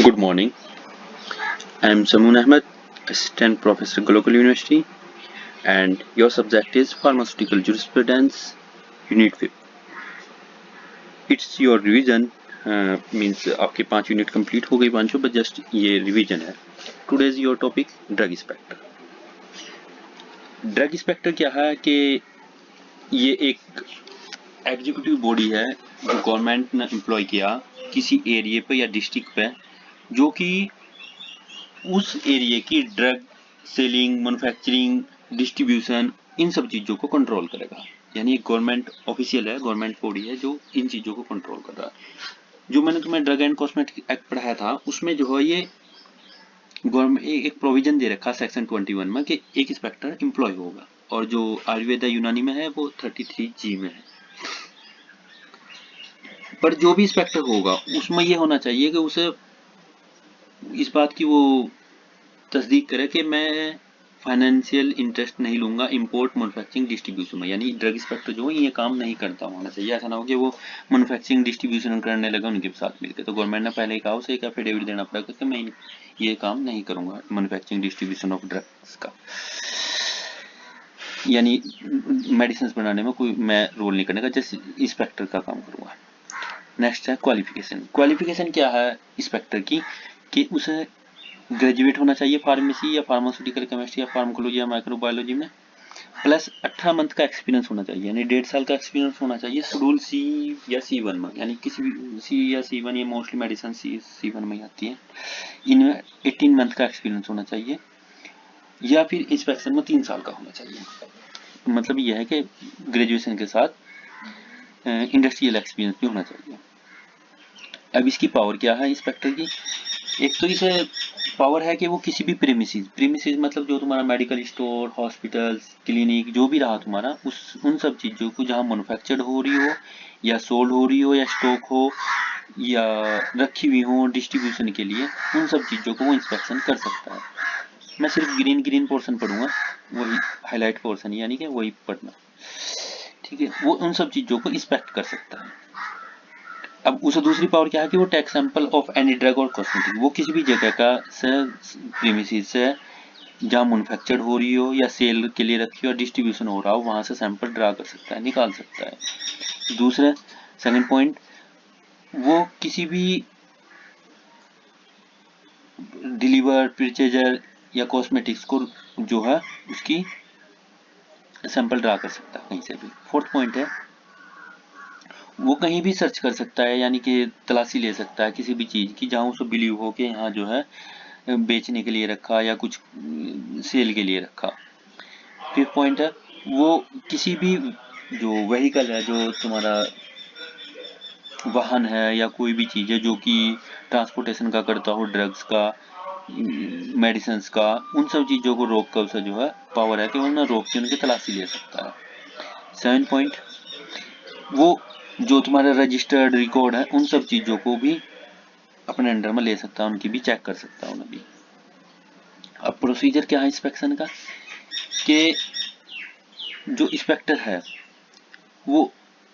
Good morning. I am Samoon Ahmed, Assistant Professor, Global University, and your subject is Pharmaceutical Jurisprudence, Unit 5. It's your revision, means आपके 5 unit complete हो गई पांचों, but just ये revision है. Today's your topic drug inspector. Drug inspector क्या है कि ये एक एग्जीक्यूटिव बॉडी है जो गवर्नमेंट ने एम्प्लॉय किया किसी एरिया पे या डिस्ट्रिक्ट पे, जो कि उस एरिया की ड्रग सेलिंग, मैन्युफैक्चरिंग, डिस्ट्रीब्यूशन, इन सब चीजों को कंट्रोल करेगा. यानी गवर्नमेंट ऑफिशियल है, गवर्नमेंट बॉडी है जो इन चीजों को कंट्रोल कर रहा है. जो मैंने तुम्हें ड्रग एंड कॉस्मेटिक एक्ट पढ़ाया था उसमें जो है ये गवर्नमेंट एक प्रोविजन दे रखा सेक्शन 21 में कि एक इंस्पेक्टर एम्प्लॉय होगा, और जो आयुर्वेदा यूनानी में है वो 33G में है. पर जो भी इंस्पेक्टर होगा उसमें ये होना चाहिए कि उसे इस बात की वो तस्दीक करे कि मैं फाइनेंशियल इंटरेस्ट नहीं लूंगा इंपोर्ट, मैन्युफैक्चरिंग, डिस्ट्रीब्यूशन में. यानी ड्रग इंस्पेक्टर जो है ये काम नहीं करता होना चाहिए. ऐसा ना हो कि वो मैन्युफैक्चरिंग डिस्ट्रीब्यूशन करने लगा उनके साथ मिलकर. तो गवर्नमेंट ने पहले ही कहा उसे एक एफिडेविट देना पड़ेगा कि मैं ये काम नहीं करूंगा मैन्युफैक्चरिंग डिस्ट्रीब्यूशन ऑफ ड्रग्स का, यानी मेडिसिन बनाने में कोई मैं रोल नहीं करने का, जस्ट इंस्पेक्टर का काम करूंगा. नेक्स्ट है क्वालिफिकेशन. क्वालिफिकेशन क्या है इंस्पेक्टर की कि उसे ग्रेजुएट होना चाहिए फार्मेसी या फार्मास्यूटिकल केमिस्ट्री या फार्माकोलॉजी या माइक्रोबायोलॉजी में, प्लस 18 मंथ का एक्सपीरियंस होना चाहिए, यानी 1.5 साल का एक्सपीरियंस होना चाहिए शेड्यूल C या C1 में. यानी किसी भी C या C1, ये मोस्टली मेडिसिन C1 में ही आती है. इनमें 18 मंथ का एक्सपीरियंस होना चाहिए, या फिर इंस्पेक्शन में 3 साल का होना चाहिए. मतलब यह है कि ग्रेजुएशन के साथ इंडस्ट्रियल एक्सपीरियंस भी होना चाहिए. अब इसकी पावर क्या है इंस्पेक्टर की? एक तो इसे पावर है कि वो किसी भी प्रीमिसेस मतलब जो तुम्हारा मेडिकल स्टोर, हॉस्पिटल्स, क्लिनिक जो भी रहा तुम्हारा, उन सब चीजों को जहां मैन्युफैक्चर्ड हो रही हो या सोल्ड हो रही हो या स्टॉक हो या रखी हुई हो डिस्ट्रीब्यूशन के लिए, उन सब चीजों को वो इंस्पेक्शन कर सकता है. मैं सिर्फ ग्रीन पोर्शन पढ़ूंगा, वही हाईलाइट पोर्शन, यानी कि वही पढ़ना. ठीक है, वो उन सब चीजों को इंस्पेक्ट कर सकता है. अब उसे दूसरी पावर क्या है कि वो take sample of any drug और कॉस्मेटिक, वो किसी भी जगह का से प्रीमिसेस से जहाँ मैन्युफैक्चर्ड हो रही हो या सेल के लिए रखी हो, डिस्ट्रीब्यूशन हो रहा हो, वहां से सैंपल ड्रा कर सकता है, निकाल सकता है. दूसरा सेकंड पॉइंट, वो किसी भी डिलीवर, परचेजर या कॉस्मेटिक्स को जो है उसकी सैंपल ड्रा कर सकता है कहीं से भी. फोर्थ पॉइंट है वो कहीं भी सर्च कर सकता है, यानी कि तलाशी ले सकता है किसी भी चीज की जहां उसे बिलीव हो कि यहाँ जो है बेचने के लिए रखा या कुछ सेल के लिए रखा. फिफ्थ पॉइंट है वो किसी भी जो व्हीकल है, जो तुम्हारा वाहन है या कोई भी चीज है जो कि ट्रांसपोर्टेशन का करता हो, ड्रग्स का, मेडिसिन का, उन सब चीजों को रोक कर उसे जो है पावर है कि वो ना रोक के उनकी तलाशी ले सकता है. 7 पॉइंट, वो जो तुम्हारे रजिस्टर्ड रिकॉर्ड है उन सब चीजों को भी अपने अंडर में ले सकता है, उनकी भी चेक कर सकता है उन्हें भी. अब प्रोसीजर क्या है इंस्पेक्शन का कि जो इंस्पेक्टर है वो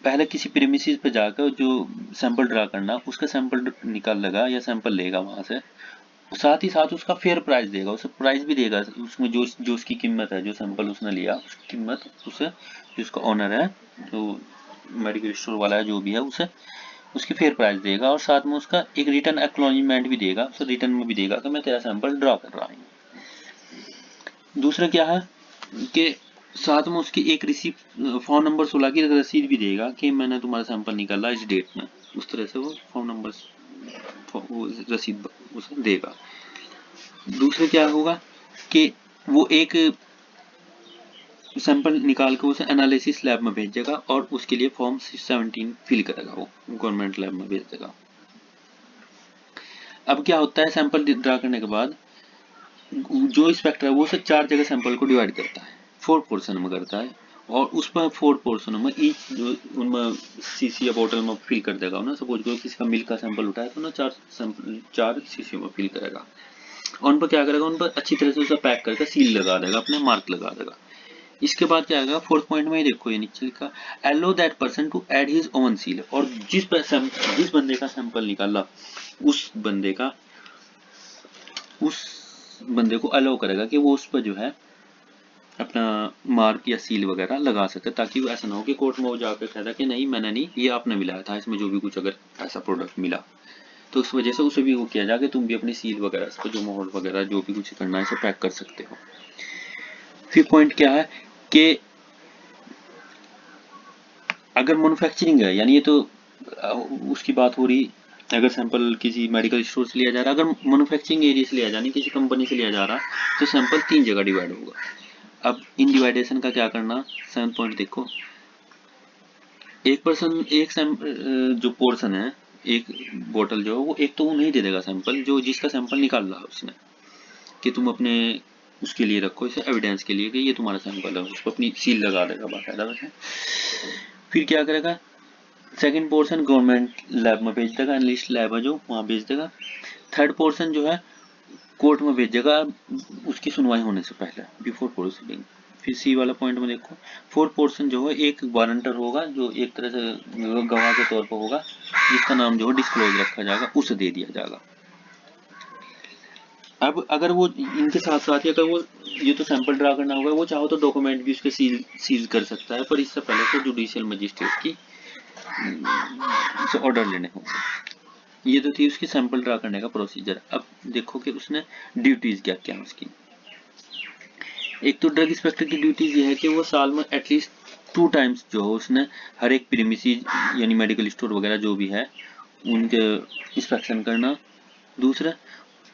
पहले किसी प्रीमिसेस पे जाकर जो सैंपल ड्रा करना, उसका सैंपल निकाल लेगा या सैंपल लेगा वहां से, साथ ही साथ उसका फेयर प्राइस देगा, उसे प्राइस भी देगा उसमें जो जो उसकी कीमत है, जो सैंपल उसने लिया उसकी कीमत उसे, जो उसका ऑनर है, जो मेडिकल स्टोर वाला है, जो भी है, उसे उसकी फेयर प्राइस देगा, और साथ में उसका एक रिटर्न एक्नॉलेजमेंट भी देगा, उसे रिटर्न में भी देगा कि मैं तेरा सैंपल ड्रा कर रहा हूँ. दूसरा क्या है कि साथ में उसकी एक रिसीप्ट, फॉर्म नंबर 16 की रसीद भी देगा कि मैंने तुम्हारा सैंपल निकाला इस डेट में. उस तरह से वो फॉर्म नंबर रसीद उसे देगा. दूसरा क्या होगा कि वो एक सैंपल निकाल कर उसे एनालिसिस लैब में भेजेगा और उसके लिए फॉर्म 17 फिल करेगा, वो गवर्नमेंट लैब में भेज देगा. अब क्या होता है, सैंपल ड्रा करने के बाद जो इंस्पेक्टर है वो उसे 4 जगह सैंपल को डिवाइड करता है, 4 पोर्शन में करता है, और उसमें 4 पोर्शनों में ईच जो उनमें सीसी या बोतल में फिल कर देगा ना. सपोज करो किसी का मिल्क का सैंपल उठाया तो ना 4 सीसी में फिल करेगा, और उन पर क्या करेगा, उन पर अच्छी तरह से उसे पैक करके सील लगा देगा, अपने मार्क लगा देगा. इसके बाद क्या आएगा, फोर्थ पॉइंट में ही देखो, ये नीचे लिखा allow that person to add his own seal, और जिस बंदे का सैंपल निकाला उस बंदे का उस बंदे को अलाउ करेगा कि वो उस पर जो है अपना मार्क या सील वगैरह लगा सके, ताकि वो ऐसा ना हो कि कोर्ट में वो जाकर कहता कि नहीं मैंने नहीं, ये आपने मिलाया था, इसमें जो भी कुछ अगर ऐसा प्रोडक्ट मिला तो उस वजह से उसे भी वो किया जाए कि तुम भी अपनी सील वगैरह इस पर जो मोहर वगैरह जो भी कुछ करना है इसे पैक कर सकते हो। फिर पॉइंट क्या है कि अगर मैन्युफैक्चरिंग है, यानी ये तो उसकी बात हो रही, अगर सैंपल किसी मेडिकल स्टोर से लिया जा रहा है, अगर मैन्युफैक्चरिंग एरिया से लिया जा रहा, किसी कंपनी से लिया जा रहा, तो सैंपल 3 जगह डिवाइड होगा। अब इन डिवाइडेशन का क्या करना, 7 पॉइंट देखो, एक पर्सन एक जो पोर्शन है, एक बोतल जो है वो एक तो वो नहीं दे देगा सैंपल, जो जिसका सैंपल निकाल रहा है उसने, कि तुम अपने उसके लिए रखो इसे एविडेंस के लिए कि ये तुम्हारा सैंपल है, उसको अपनी सील लगा देगा बाकायदा वैसे। फिर क्या करेगा, सेकंड पोर्शन गवर्नमेंट लैब में भेज देगा, एनालिस्ट लैब है जो वहाँ भेज देगा। थर्ड पोर्शन जो है कोर्ट में भेजेगा उसकी सुनवाई होने से पहले, बिफोर प्रोसीडिंग। फिर सी वाला पॉइंट में देखो, फोर्थ पोर्शन जो है एक वारंटर होगा जो एक तरह से गवाह के तौर पर होगा, जिसका नाम जो है डिस्क्लोज रखा जाएगा, उसे दे दिया जाएगा। अब अगर वो इनके साथ साथ ही अगर वो ये तो सैंपल ड्रा करना होगा, वो चाहो तो डॉक्यूमेंट भी उसके सीज कर सकता है, पर इससे पहले तो जुडिशियल मजिस्ट्रेट की ऑर्डर लेने होंगे। ये तो थी उसकी सैंपल ड्रा करने का प्रोसीजर। अब देखो कि उसने ड्यूटीज क्या क्या उसकी। एक तो ड्रग इंस्पेक्टर की ड्यूटीज ये है कि वो साल में एटलीस्ट 2 टाइम्स जो है उसने हर एक प्रीमिसेस यानी मेडिकल स्टोर वगैरह जो भी है उनके इंस्पेक्शन करना। दूसरा,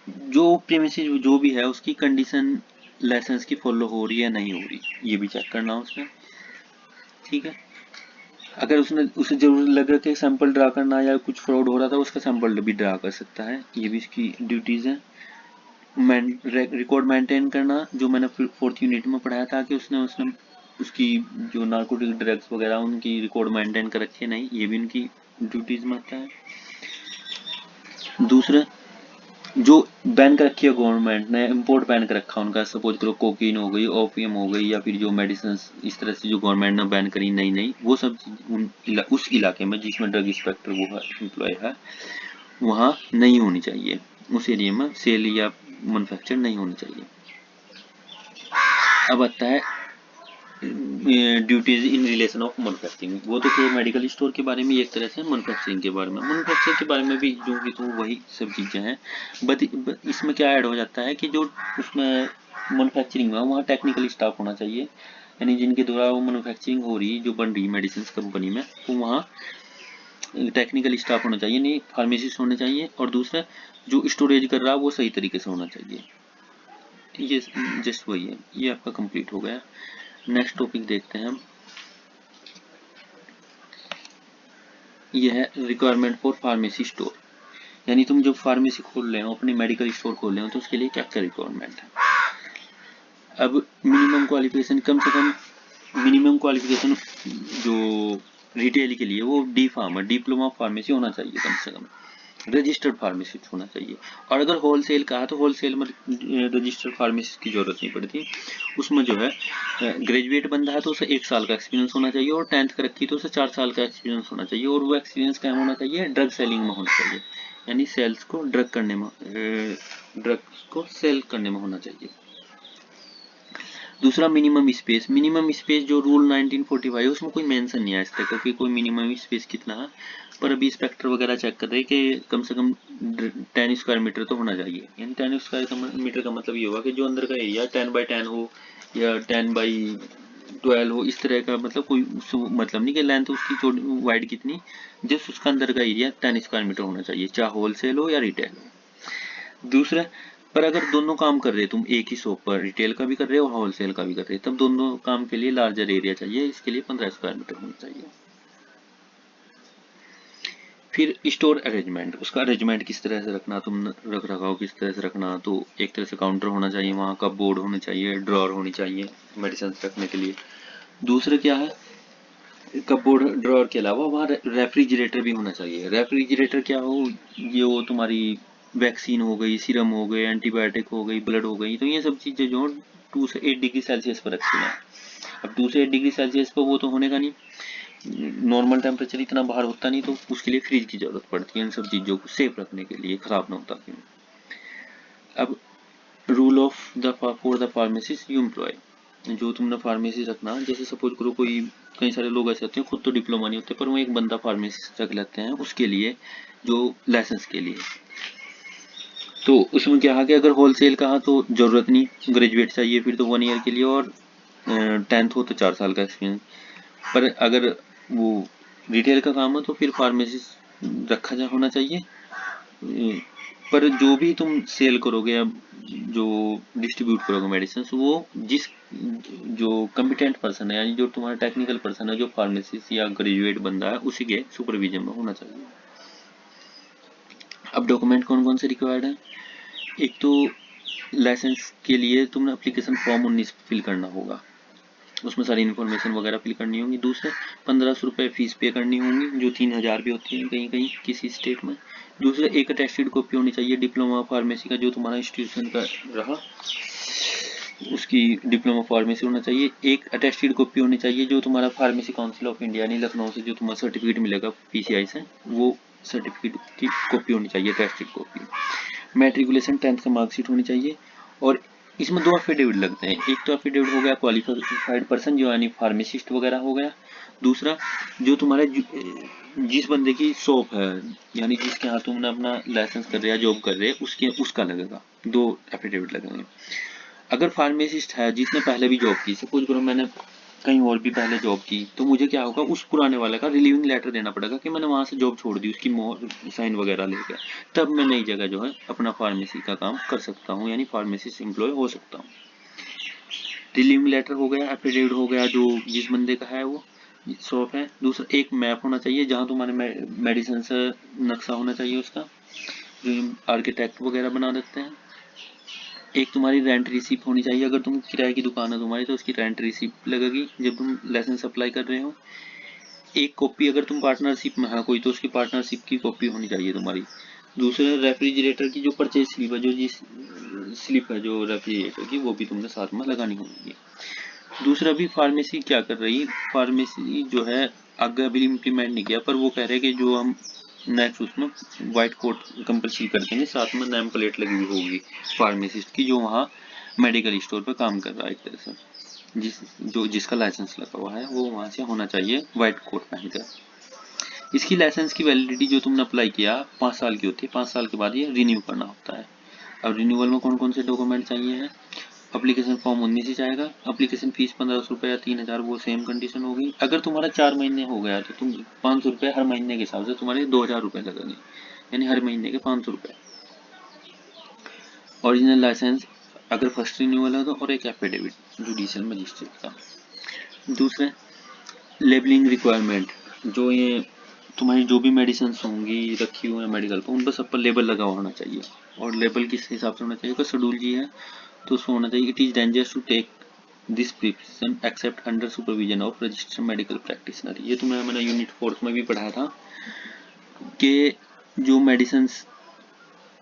जो प्रीमिसेस जो भी है उसकी कंडीशन लाइसेंस की फॉलो हो रही है नहीं हो रही, ये भी चेक करना उसने। ठीक है, अगर उसने उसे जरूरत लगे कि सैंपल ड्रा करना या कुछ फ्रॉड हो रहा था, उसका सैंपल भी ड्रा कर सकता है, ये भी इसकी ड्यूटीज है। रिकॉर्ड मेंटेन करना, जो मैंने 4th यूनिट में पढ़ाया था कि उसने उसने उसकी जो नार्कोटिक ड्रग्स वगैरह उनकी रिकॉर्ड मेंटेन कर रखी है नहीं, ये भी उनकी ड्यूटीज में आता है। दूसरा, जो बैन कर रखी है गवर्नमेंट ने, इम्पोर्ट बैन कर रखा उनका, सपोज करो कोकीन हो गई, ओपीएम हो गई, या फिर जो मेडिसिन इस तरह से जो गवर्नमेंट ने बैन करी नई नई, वो सब उस इलाके में जिसमें ड्रग इंस्पेक्टर वो है एम्प्लॉय है वहाँ नहीं होनी चाहिए, उस एरिया में सेल या मैन्युफैक्चर नहीं होनी चाहिए। अब आता है duties in relation of manufacturing, वो तो फिर मेडिकल स्टोर के बारे में एक तरह से, मैन्युफैक्चरिंग के बारे में, मैन्युफैक्चरिंग के बारे में भी जो कि तो वही सब चीज़ें हैं, बट इसमें क्या ऐड हो जाता है कि जो उसमें मैन्युफैक्चरिंग में वहाँ टेक्निकल स्टाफ होना चाहिए, यानी जिनके द्वारा वो मैन्युफैक्चरिंग हो रही जो बन रही मेडिसिन कंपनी में, तो वहाँ टेक्निकल स्टाफ होना चाहिए, नहीं फार्मेसिस्ट होने चाहिए, और दूसरा जो स्टोरेज कर रहा है वो सही तरीके से होना चाहिए। ये जस्ट वही है, ये आपका कंप्लीट हो गया। नेक्स्ट टॉपिक देखते हैं हम, ये है रिक्वायरमेंट फॉर फार्मेसी स्टोर, यानी तुम जब फार्मेसी खोल रहे हो, अपनी मेडिकल स्टोर खोल रहे हो, तो उसके लिए क्या क्या रिक्वायरमेंट है। अब मिनिमम क्वालिफिकेशन, कम से कम मिनिमम क्वालिफिकेशन जो रिटेल के लिए वो D pharma, diploma of pharmacy होना चाहिए, कम से कम रजिस्टर्ड फार्मेसिस्ट होना चाहिए। और अगर होलसेल का है तो होलसेल में रजिस्टर्ड फार्मेसिस्ट की जरूरत नहीं पड़ती, उसमें जो है ग्रेजुएट बंदा है तो उसे 1 साल का एक्सपीरियंस होना चाहिए, और 10th कर रखी तो उसे 4 साल का एक्सपीरियंस होना चाहिए, और वो एक्सपीरियंस क्या होना चाहिए, ड्रग सेलिंग में होना चाहिए, यानी सेल्स को ड्रग करने में, ड्रग्स को सेल करने में होना चाहिए। दूसरा, मिनिमम स्पेस जो रूल 1945 है उसमें कोई मेंशन नहीं है इस तरह का कि कोई मिनिमम स्पेस कितना है, पर अभी इंस्पेक्टर वगैरह चेक कर रहे हैं कि कम से कम 10 स्क्वायर मीटर तो होना चाहिए, यानी 10 स्क्वायर मीटर का मतलब ये होगा कि जो अंदर का एरिया 10x10 हो या 10x12 हो, इस तरह का, मतलब कोई मतलब नहीं कि लेंथ उसकी वाइड कितनी, जस्ट उसका अंदर का एरिया 10 स्क्वायर मीटर होना चाहिए, चाहे होलसेल हो या रिटेल हो। दूसरा, पर अगर दोनों काम कर रहे हो तुम एक ही शॉप पर, रिटेल का भी कर रहे हो और होलसेल का भी कर रहे हो, तब दोनों काम के लिए लार्जर एरिया चाहिए, इसके लिए 15 स्क्वायर मीटर होना चाहिए। फिर स्टोर अरेंजमेंट, उसका अरेंजमेंट किस तरह से रखना, तुम रख रखाव किस तरह से रखना, तो एक तरह से काउंटर होना चाहिए, वहाँ का बोर्ड होने चाहिए, ड्रॉर होनी चाहिए मेडिसिन रखने के लिए। दूसरा क्या है, कपबोर्ड ड्रॉर के अलावा वहाँ रेफ्रिजरेटर भी होना चाहिए। रेफ्रिजरेटर क्या हो, ये वो तुम्हारी वैक्सीन हो गई, सीरम हो गए, एंटीबायोटिक हो गई, ब्लड हो गई, तो ये सब चीज़ें जो 2 से 8 डिग्री सेल्सियस पर रखी हैं। अब 2 से 8 डिग्री सेल्सियस पर वो तो होने का नहीं, नॉर्मल टेम्परेचर इतना बाहर होता नहीं, तो उसके लिए फ्रिज की जरूरत पड़ती है इन सब चीज़ों को सेफ रखने के लिए, खराब ना होता क्यों। अब rule of the for the pharmacist you employ, जो तुमने फार्मेसी रखना, जैसे सपोज करो कोई, कई सारे लोग ऐसे होते हैं खुद तो डिप्लोमा नहीं होते पर वो एक बंदा फार्मेसिस्ट रख लेते हैं उसके लिए, जो लाइसेंस के लिए। तो उसमें क्या है कि अगर होलसेल का तो जरूरत नहीं, ग्रेजुएट चाहिए फिर तो 1 ईयर के लिए, और 10th हो तो 4 साल का एक्सपीरियंस। पर अगर वो रिटेल का काम है तो फिर फार्मेसिस्ट रखा जा होना चाहिए। पर जो भी तुम सेल करोगे या जो डिस्ट्रीब्यूट करोगे मेडिसिन, वो जिस जो कम्पिटेंट पर्सन है, यानी जो तुम्हारा टेक्निकल पर्सन है, जो फार्मेसिस्ट या ग्रेजुएट बंदा है, उसी के सुपरविजन में होना चाहिए। अब डॉक्यूमेंट कौन कौन से रिक्वायर्ड है? एक तो लाइसेंस के लिए तुमने एप्लीकेशन फॉर्म 19 फिल करना होगा, उसमें सारी इन्फॉर्मेशन वगैरह फिल करनी होगी। दूसरा 1500 रुपये फीस पे करनी होंगी, जो 3000 भी होती है कहीं कहीं किसी स्टेट में। दूसरा एक अटेस्टेड कॉपी होनी चाहिए डिप्लोमा फार्मेसी का, जो तुम्हारा इंस्टीट्यूशन का रहा उसकी डिप्लोमा फार्मेसी होना चाहिए। एक अटेस्टेड कॉपी होनी चाहिए जो तुम्हारा फार्मेसी काउंसिल ऑफ इंडिया यानी लखनऊ से जो तुम्हारा सर्टिफिकेट मिलेगा पीसीआई से, वो सर्टिफिकेट की कॉपी होनी चाहिए, अटेस्टेड कॉपी। मैट्रिकुलेशन 10th का मार्कशीट होनी चाहिए। और इसमें 2 एफिडेविट लगते हैं, एक तो एफिडेविट हो गया क्वालिफाइड पर्सन जो यानी फार्मासिस्ट वगैरह हो गया, दूसरा जो तुम्हारे जिस बंदे की शॉप है यानी जिसके हाथ तुमने अपना लाइसेंस कर रहे हैं जॉब कर रहे हैं उसके उसका लगेगा, 2 एफिडेविट लगेंगे। अगर फार्मासिस्ट है जिसने पहले भी जॉब की, सपोज करो मैंने कहीं और भी पहले जॉब की, तो मुझे क्या होगा उस पुराने वाले का रिलीविंग लेटर देना पड़ेगा कि मैंने वहां से जॉब छोड़ दी, उसकी मोहर साइन वगैरह लेके, तब मैं नई जगह जो है अपना फार्मेसी का काम कर सकता हूँ, यानी फार्मेसिस्ट एम्प्लॉय हो सकता हूँ। रिलीविंग लेटर हो गया, एफिडेविट हो गया जो जिस बंदे का है वो शॉप है। दूसरा एक मैप होना चाहिए जहाँ तुम्हारे मेडिसिन से नक्शा होना चाहिए उसका, जो आर्किटेक्ट वगैरह बना देते हैं। एक तुम्हारी रेंट रिसिप्ट होनी चाहिए, अगर तुम किराए की दुकान है तुम्हारी तो उसकी रेंट रिसिप्ट लगेगी जब तुम लाइसेंस अप्लाई कर रहे हो। एक कॉपी अगर तुम पार्टनरशिप में है कोई तो उसकी पार्टनरशिप की कॉपी होनी चाहिए तुम्हारी। दूसरा रेफ्रिजरेटर की जो परचेज स्लिप है, जो जिस स्लिप है जो रेफ्रिजरेटर की, वो भी तुमने साथ में लगानी होगी। दूसरा भी फार्मेसी क्या कर रही, फार्मेसी जो है आगे अभी इम्प्लीमेंट नहीं किया, पर वो कह रहे हैं कि जो हम नेक्स्ट उसमें व्हाइट कोट कंपलसरी कर देंगे, साथ में नेम प्लेट लगी हुई होगी फार्मासिस्ट की जो वहाँ मेडिकल स्टोर पर काम कर रहा है, एक तरह से जिसका लाइसेंस लगा हुआ है वो वहाँ से होना चाहिए व्हाइट कोट पहनकर। इसकी लाइसेंस की वैलिडिटी जो तुमने अप्लाई किया 5 साल की होती है, 5 साल के बाद ये रिन्यू करना होता है। अब रिन्यूअल में कौन कौन से डॉक्यूमेंट चाहिए हैं? एप्लीकेशन फॉर्म 19 ही जाएगा, एप्लीकेशन फीस 1500 रुपये या 3000 वो सेम कंडीशन होगी। अगर तुम्हारा 4 महीने हो गया तो तुम 500 रुपये हर महीने के हिसाब से तुम्हारे 2000 रुपये लगेंगे, यानी हर महीने के 500 रुपये। ओरिजिनल लाइसेंस अगर फर्स्ट रिन्यूअल है तो, और एक एफिडेविट जुडिशियल मजिस्ट्रेट का। दूसरे लेबलिंग रिक्वायरमेंट, जो ये तुम्हारी जो भी मेडिसिन होंगी रखी हुई है मेडिकल पर, उन पर सब पर लेबल लगा होना चाहिए। और लेबल किस हिसाब से होना चाहिए? अगर शेड्यूल जी है तो उसमें होना चाहिए it is dangerous to take this prescription except under supervision of registered medical practitioner. ये तुम्हें मैंने यूनिट 4 में भी पढ़ाया था कि जो मेडिसिन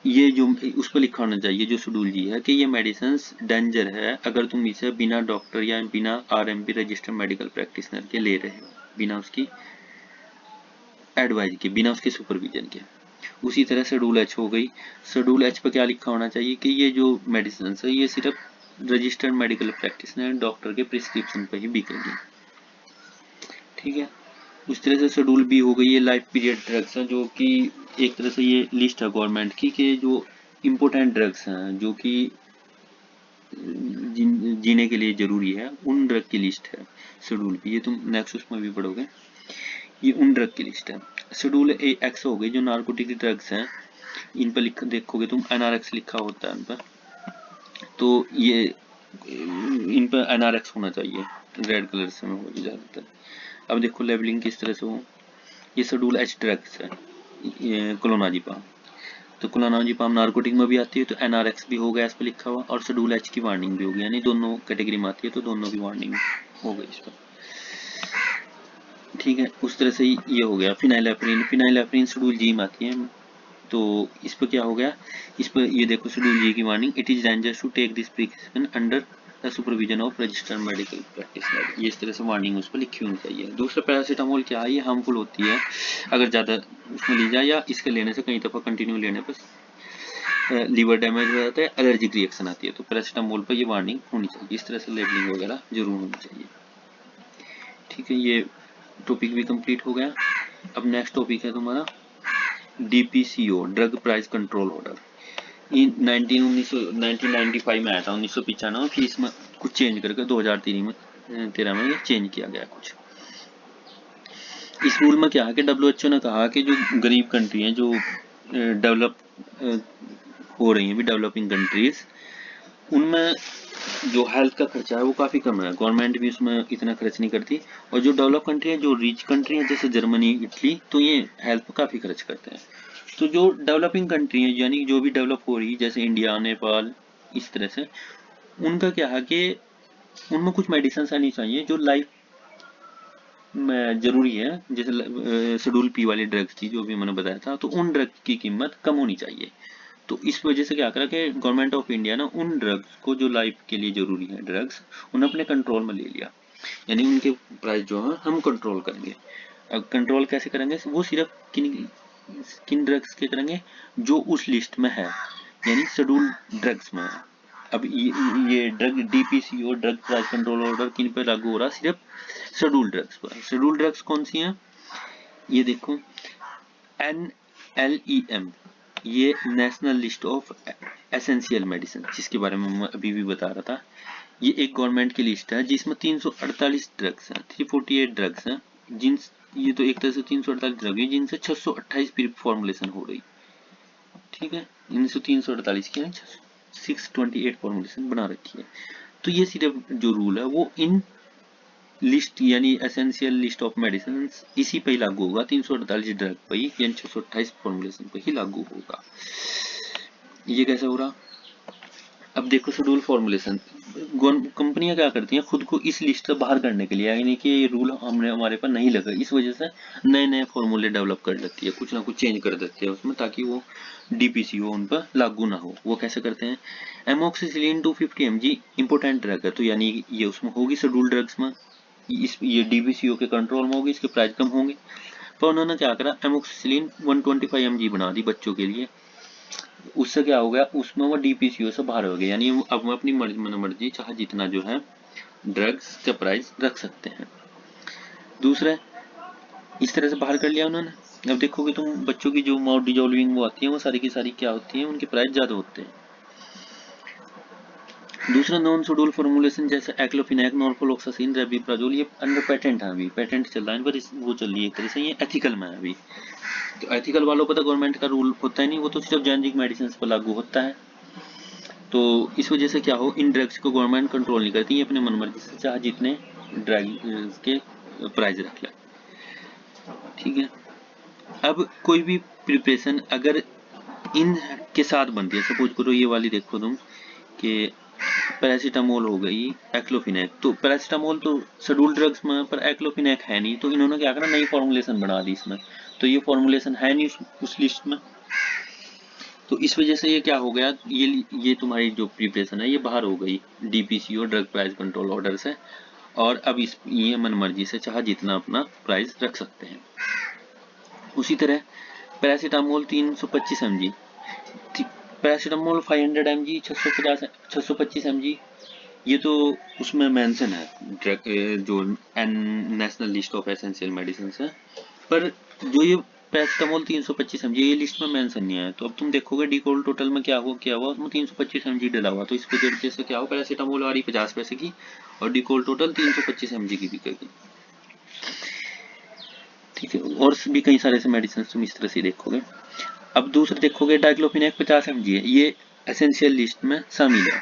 ये जो उस पर लिखा होना चाहिए जो शेड्यूल जी है कि ये मेडिसिन डेंजर है अगर तुम इसे बिना डॉक्टर या बिना आरएमपी रजिस्टर्ड मेडिकल प्रैक्टिशनर के ले रहे हो, बिना उसकी एडवाइज के, बिना उसके सुपरविजन के। उसी तरह शेड्यूल एच हो गई, शेड्यूल एच पर क्या लिखा होना चाहिए कि ये जो मेडिसिन है ये सिर्फ रजिस्टर्ड मेडिकल प्रैक्टिशनर डॉक्टर के प्रिस्क्रिप्शन पर ही बिकेगी, ठीक है। उस तरह से शेड्यूल बी हो गई, ये लाइफ पीरियड ड्रग्स हैं, जो कि एक तरह से ये लिस्ट है गवर्नमेंट की कि जो इम्पोर्टेंट ड्रग्स हैं जो कि जीने के लिए जरूरी है, उन ड्रग की लिस्ट है शेड्यूल बी। ये तुम नेक्स्ट उसमें भी पढ़ोगे, ये उन ड्रग की लिस्ट है। शेड्यूल ए एक्स हो गई जो नार्कोटिक ड्रग्स हैं, इन पर देखोगे तुम एनआरएक्स लिखा होता है इन पर, तो ये इन पर एनआरएक्स होना चाहिए, रेड कलर से में हो ज़्यादातर। अब देखो लेबलिंग किस तरह से हो, ये शेड्यूल एच ड्रग्स है, ये क्लोनाजिपाम, तो क्लोनाजिपाम नार्कोटिक में भी आती है तो एनआरएक्स भी हो गया इस पर लिखा हुआ, और शेड्यूल एच की वार्निंग भी होगी, यानी दोनों कैटेगरी में आती है तो दोनों की वार्निंग हो गई इस पर, ठीक है। उस तरह से ये हो गया। फिनाइलेफ्रिन, फिनाइलेफ्रिन शेड्यूल जी में आती है, तो इस पर क्या हो गया, इस पर ये देखो शेड्यूल जी की warning, it is dangerous to take this prescription under the supervision of registered medical practitioner, ये इस तरह से वार्निंग उस पर लिखी होनी चाहिए। दूसरा पैरासीटामोल क्या है, ये हार्मफुल होती है अगर ज़्यादा उसमें ली जाए या इसके लेने से कई दफ़ा कंटिन्यू लेने पर लीवर डैमेज हो जाता है, एलर्जिक रिएक्शन आती है, तो पैरासीटामोल पर ये वार्निंग होनी चाहिए, इस तरह से लेबलिंग वगैरह जरूर होनी चाहिए। ठीक है, ये टॉपिक भी कंप्लीट हो गया। अब नेक्स्ट टॉपिक है तुम्हारा DPCO, drug price control order. 1995 में आया था, 1995, फिर इसमें कुछ चेंज करके 2013 में ये चेंज किया गया कुछ। इस रूल में क्या है कि WHO ने कहा कि जो गरीब कंट्री हैं, जो डेवलप हो रही हैं, भी डेवलपिंग कंट्रीज, उनमें जो हेल्थ का खर्चा है वो काफ़ी कम है, गवर्नमेंट भी उसमें इतना खर्च नहीं करती। और जो डेवलप कंट्री है, जो रिच कंट्री है जैसे जर्मनी, इटली, तो ये हेल्थ पर काफ़ी खर्च करते हैं। तो जो डेवलपिंग कंट्री है, यानी जो भी डेवलप हो रही है, जैसे इंडिया, नेपाल, इस तरह से, उनका क्या है कि उनमें कुछ मेडिसिन आनी चाहिए जो लाइफ में जरूरी है, जैसे शेड्यूल पी वाली ड्रग्स थी जो भी मैंने बताया था, तो उन ड्रग्स की कीमत कम होनी चाहिए। तो इस वजह से क्या करा कि गवर्नमेंट ऑफ इंडिया ना उन ड्रग्स को जो लाइफ के लिए जरूरी है ड्रग्स, उन्हें अपने कंट्रोल में ले लिया, यानी उनके प्राइस जो है हम कंट्रोल करेंगे। अब कंट्रोल कैसे करेंगे, वो सिर्फ किन किन ड्रग्स के करेंगे जो उस लिस्ट में है, यानी शेड्यूल ड्रग्स में है। अब ये drug DPCO, drug price control order, किन पे लागू हो रहा है, सिर्फ शेड्यूल ड्रग्स पर। शेड्यूल ड्रग्स कौन सी हैं, ये देखो, NLEM, ये national list of essential medicine, जिसके बारे में मैं अभी भी बता रहा था। ये एक गवर्नमेंट की लिस्ट है जिसमें 348 ड्रग्स हैं, 348 ड्रग्स हैं, जिन ये तो एक तरह से 348 ड्रग है जिनसे 628 फॉर्मुलेशन हो रही। ठीक है, इनसे 348 की 628 फॉर्मुलेशन बना रखी है। तो ये सिर्फ जो रूल है वो इन लिस्ट, यानी एसेंशियल लिस्ट ऑफ मेडिसिन, इसी पे ही लागू होगा, 348 ड्रग पे ही, यानी 628 फॉर्मुलेशन पे ही लागू होगा। ये कैसे हो रहा, अब देखो, शेड्यूल फॉर्मुलेशन, कंपनियां क्या करती हैं, खुद को इस लिस्ट से बाहर करने के लिए, यानी कि ये रूल हमारे पर नहीं लगा, इस वजह से नए नए फॉर्मूले डेवलप कर लेती है, कुछ ना कुछ चेंज कर देती है उसमें, ताकि वो DPCO उन पर लागू ना हो। वो कैसे करते हैं, एमोक्सिसिलिन 250 mg इंपोर्टेंट ड्रग है, तो यानी ये उसमें होगी शेड्यूल ड्रग्स में, ये DPCO के कंट्रोल में होगी, इसके प्राइस कम होंगे। पर उन्होंने क्या करा, एमोक्सिसिलिन 125 mg बना दी बच्चों के लिए। उससे क्या हो गया, उसमें वो DPCO से बाहर हो गया, यानी अब वो अपनी मर्जी चाहे जितना जो है ड्रग्स का प्राइस रख सकते हैं। दूसरा, इस तरह से बाहर कर लिया उन्होंने। अब देखोगे तुम, बच्चों की जो माउथ डिजोल्विंग वो आती है, वो सारी की सारी क्या होती है, उनके प्राइस ज्यादा होते हैं। दूसरा, नॉन शेड्यूल फॉर्मुलेशन जैसे एक्लोफिनैक, नॉर्फ्लोक्सासिन, रेबिप्राजोल, ये अंडर पेटेंट है, अभी पेटेंट चल रहा है, पर वो चल रही है एक तरह से, ये एथिकल में है अभी। तो एथिकल वालों पर तो गवर्नमेंट का रूल होता ही नहीं, वो तो सिर्फ जेनेरिक मेडिसिन पर लागू होता है। तो इस वजह से क्या हो, इन ड्रग्स को गवर्नमेंट कंट्रोल नहीं करती, अपने मनमर्जी से चाहे जितने ड्रग्स के प्राइस रख ले। ठीक है, अब कोई भी प्रिपरेशन अगर इन के साथ बनती है, सपोज करो ये वाली देखो तुम कि पैरासीटामोल हो गई, एक्लोफिनैक, तो पैरासीटामोल तो शेड्यूल ड्रग्स में, पर एक्लोफिनैक है नहीं, तो इन्होंने क्या करा, नई फॉर्मुलेशन बना दी इसमें, तो ये फॉर्मुलेशन है नहीं उस लिस्ट में। तो इस वजह से ये क्या हो गया, ये तुम्हारी जो प्रिपरेशन है ये बाहर हो गई DPCO, drug price control order से, और अब ये मन मर्जी से चाहे जितना अपना प्राइस रख सकते हैं। उसी तरह paracetamol 325 mg, paracetamol 500 mg, 625 mg, ये तो उसमें मेंशन है ड्रग, जो national list of essential medicine है, पर जो ये पैरासीटामोल 325 mg ये लिस्ट में मेंशन नहीं है। तो अब तुम देखोगे डिकोल टोटल में क्या हुआ उसमें 325 mg डला हुआ, तो इसको वजह से क्या हो, पैरासीटामोल वाली 50 पैसे की और डिकोल टोटल 325 mg की बिकेगी। ठीक है, और भी कई सारे ऐसे मेडिसिन तुम इस तरह से देखोगे। अब दूसरे देखोगे, डाइक्लोफिनैक 50 mg है, ये एसेंशियल लिस्ट में शामिल है,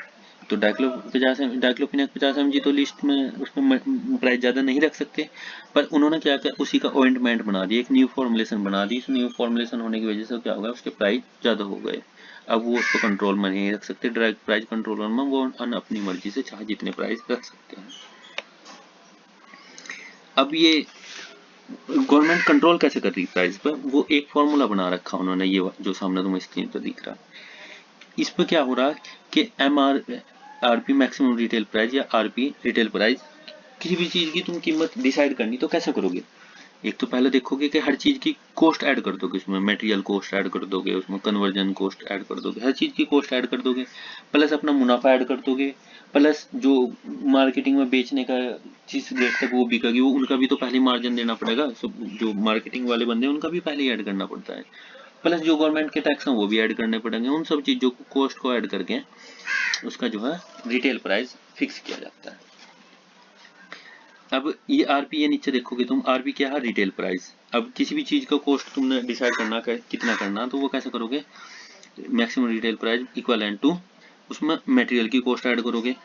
तो डाइक्लोफिनैक 50 mg तो लिस्ट में, उसमें प्राइस ज़्यादा नहीं रख सकते, पर उन्होंने क्या किया, उसी का ऑइंटमेंट बना दिया, एक न्यू फॉर्मुलेशन बना दी। इस न्यू फॉर्मुलेशन होने की वजह से क्या होगा, उसके प्राइस ज़्यादा हो गए, अब वो उसको कंट्रोल में नहीं रख सकते, ड्रग प्राइस कंट्रोलर में वो अपनी मर्जी से चाहे जितने प्राइस रख सकते हैं। अब ये गवर्नमेंट कंट्रोल कैसे कर रही है प्राइस पर, वो एक फॉर्मूला बना रखा उन्होंने, ये जो सामने तुम्हें स्क्रीन पर दिख रहा। इस पर क्या हो रहा कि MRP मैक्सिमम रिटेल प्राइस या RP रिटेल प्राइस, किसी भी चीज की तुम कीमत डिसाइड करनी तो कैसे करोगे, एक तो पहले देखोगे कि हर चीज की कॉस्ट ऐड कर दोगे, उसमें मटेरियल कॉस्ट ऐड कर दोगे, उसमें कन्वर्जन कॉस्ट ऐड कर दोगे, हर चीज की कॉस्ट ऐड कर दोगे, प्लस अपना मुनाफा ऐड कर दोगे, प्लस जो मार्केटिंग में बेचने का जिस रेट तक वो बिकेगी वो उनका भी तो पहले मार्जिन देना पड़ेगा, सब जो मार्केटिंग वाले बंदे हैं उनका भी पहले ऐड करना पड़ता है, प्लस जो गवर्नमेंट के टैक्स हैं वो भी ऐड करने पड़ेंगे, उन सब चीजों को कॉस्ट को ऐड करके उसका जो है रिटेल प्राइस फिक्स किया जाता है। अब ये आरपी ये नीचे देखोगे तुम, आरपी क्या है, रिटेल प्राइस। अब किसी भी चीज का कॉस्ट तुमने डिसाइड करना कितना करना, तो वो कैसे करोगे, maximum retail price equal to उसमें मटेरियल की कॉस्ट ऐड करोगे,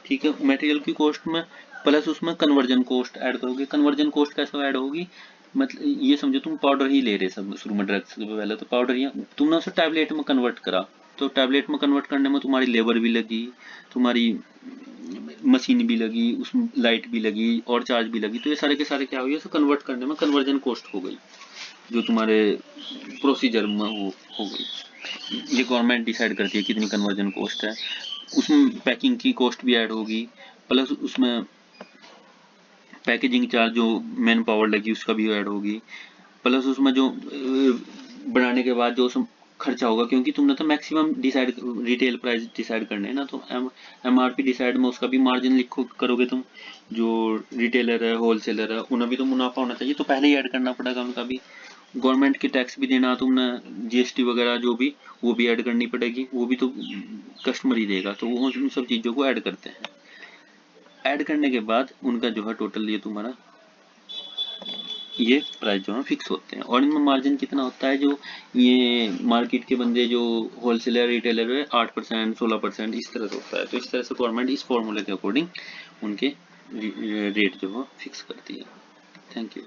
ठीक है, मटेरियल की कॉस्ट में प्लस उसमें कन्वर्जन कॉस्ट ऐड करोगे। कन्वर्जन कॉस्ट कैसे ऐड होगी, मतलब ये समझो तुम पाउडर ही ले रहे सब शुरू में, ड्रग्स के पहले तो पाउडर ही तुमने उसे टैबलेट में कन्वर्ट करा, तो टैबलेट में कन्वर्ट करने में तुम्हारी लेबर भी लगी, तुम्हारी मशीन भी लगी, उसमें लाइट भी लगी और चार्ज भी लगी, तो ये सारे के सारे क्या हो गए, कन्वर्ट करने में कन्वर्जन कॉस्ट हो गई, जो तुम्हारे प्रोसीजर में हो गई। ये गवर्नमेंट डिसाइड करती है कितनी कन्वर्जन कॉस्ट है, उसमें पैकिंग की कॉस्ट भी ऐड होगी, प्लस उसमें पैकेजिंग चार्ज जो मैन पावर लगी उसका भी ऐड होगी, प्लस उसमें जो बनाने के बाद जो खर्चा होगा, क्योंकि तुमने तो maximum decide retail price decide करने हैं ना, तो एमआरपी डिसाइड में उसका भी मार्जिन लिखो करोगे तुम, जो रिटेलर है होलसेलर है उन्हें भी तो मुनाफा होना चाहिए, तो पहले ही ऐड करना पड़ेगा उनका भी। गवर्नमेंट की टैक्स भी देना तुमने, जीएसटी वगैरह जो भी, वो भी ऐड करनी पड़ेगी, वो भी तो कस्टमर ही देगा, तो वो उन सब चीज़ों को ऐड करते हैं। ऐड करने के बाद उनका जो है टोटल ये तुम्हारा ये प्राइस जो है फिक्स होते हैं, और इनमें मार्जिन कितना होता है, जो ये मार्केट के बंदे जो होलसेलर रिटेलर है 8% 16% इस तरह से होता है, तो इस तरह से गवर्नमेंट इस फॉर्मूले के अकॉर्डिंग उनके रेट जो है फिक्स करती है। Thank you.